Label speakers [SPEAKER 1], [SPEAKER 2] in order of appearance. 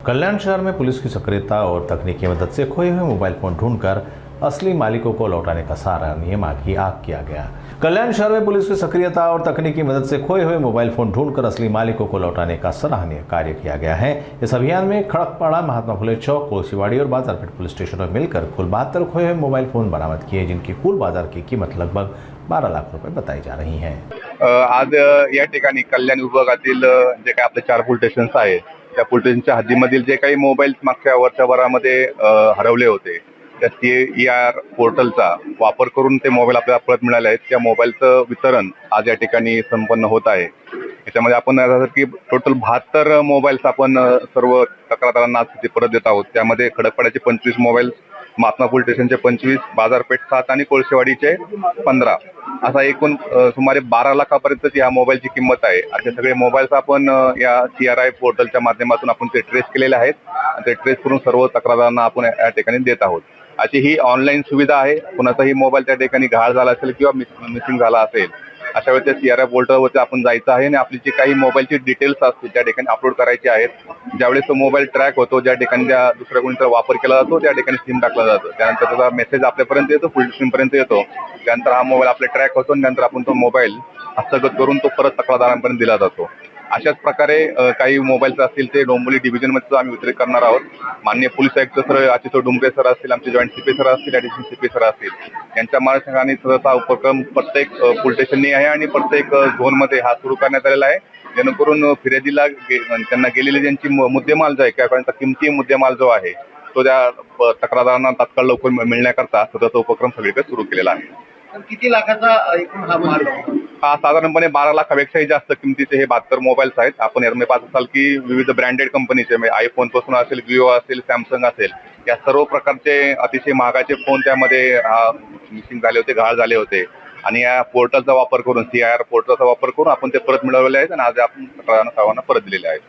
[SPEAKER 1] कल्याण शहर में पुलिस की सक्रियता और तकनीकी मदद से खोए हुए मोबाइल फोन ढूंढकर असली मालिकों को लौटाने का सराहनीय आग किया गया। कल्याण शहर में पुलिस की सक्रियता और तकनीकी मदद से खोए हुए मोबाइल फोन ढूंढकर असली मालिकों को लौटाने का सराहनीय कार्य किया गया है। इस अभियान में खड़कपाड़ा, महात्मा फुले चौक, कोसीवाड़ी और बाजारपेट पुलिस स्टेशनों में मिलकर कुल 72 खोए हुए मोबाइल फोन बरामद किए, जिनकी कुल बाजार की कीमत लगभग 12 लाख रुपए बताई जा रही है।
[SPEAKER 2] आज या ठिकाणी कल्याण विभागातील जे काही आपले 4 पोलीस स्टेशन्स आहेत, त्या पोलीस स्टेशनच्या हद्दीमधील जे काही मोबाईल मागच्या वर्षभरामध्ये हरवले होते, त्या CIR पोर्टलचा वापर करून ते मोबाईल आपल्याला परत मिळाले आहेत। त्या मोबाईलचं वितरण आज या ठिकाणी संपन्न होत आहे। याच्यामध्ये आपण की टोटल 72 मोबाईल्स आपण सर्व तक्रारदारांना परत देत आहोत। त्यामध्ये खडकपाड्याचे 25 मोबाईल, महात्मा पोलीस स्टेशनचे 25, बाजारपेठ 7 आणि कोळशेवाडीचे 15 असा एकूण सुमारे 12 लाखापर्यंत या मोबाईलची किंमत आहे। असे सगळे मोबाईल्स आपण या CRI पोर्टलच्या माध्यमातून आपण ते ट्रेस केलेले आहेत आणि ते ट्रेस करून सर्व तक्रारदारांना आपण या ठिकाणी देत आहोत। अशी ही ऑनलाईन सुविधा आहे। कुणाचाही मोबाईल त्या ठिकाणी गहाळ झाला असेल किंवा मिसिंग झाला असेल, अशा वेळेस त्या CRI पोर्टलवरती आपण जायचं आहे आणि आपली जी काही मोबाईलची डिटेल्स असतील त्या ठिकाणी अपलोड करायची आहेत। ज्यावेळेस तो मोबाईल ट्रॅक होतो, ज्या ठिकाणी त्या दुसऱ्या कोणीचा वापर केला जातो त्या ठिकाणी सिम टाकला जातो, त्यानंतर त्याचा मेसेज आपल्यापर्यंत येतो, फुल सिम पर्यंत येतो। त्यानंतर हा मोबाईल आपला ट्रॅक होतो आणि नंतर आपण तो मोबाईल हस्तगत करून तो परत तक्रारदारांपर्यंत दिला जातो। अशाच प्रकारे काही मोबाईल्स असतील ते डोंबिवली डिव्हिजनमध्ये आम्ही वितरित करणार आहोत। माननीय पोलीस आयुक्त सर आचितो डुंबरे सर असतील, आमचे जॉईंट CP सर असतील, ॲडिशनल CP सर असतील, यांच्या मार्गदर्शनाखाली सहसा उपक्रम प्रत्येक पोलीस स्टेशननी आहे आणि प्रत्येक झोनमध्ये हा सुरू करण्यात आलेला आहे, जेणेकरून फिर्यादीला त्यांना गेलेले ज्यांची मुद्देमाल जो आहे किंवा त्यांचा किमती मुद्देमाल जो आहे तो त्या तक्रारदारांना तात्काळ लवकर मिळण्याकरता सदरचा उपक्रम सगळीकडे सुरू केलेला आहे।
[SPEAKER 3] किती लाखाचा एकूण हा माल आहे?
[SPEAKER 2] हा साधारणपणे 12 लाखापेक्षाही जास्त किमतीचे हे 72 मोबाईल्स आहेत। आपण यामध्ये पाहत असाल की विविध ब्रँडेड कंपनीचे म्हणजे आयफोन पासून असेल, विवो असेल, सॅमसंग असेल, या सर्व प्रकारचे अतिशय महागाचे फोन त्यामध्ये मिसिंग झाले होते, गहाळ झाले होते आणि या पोर्टलचा वापर करून CIR पोर्टलचा वापर करून आपण ते परत मिळवलेले आहेत आणि आज आपण सर्वांना परत दिलेले आहेत।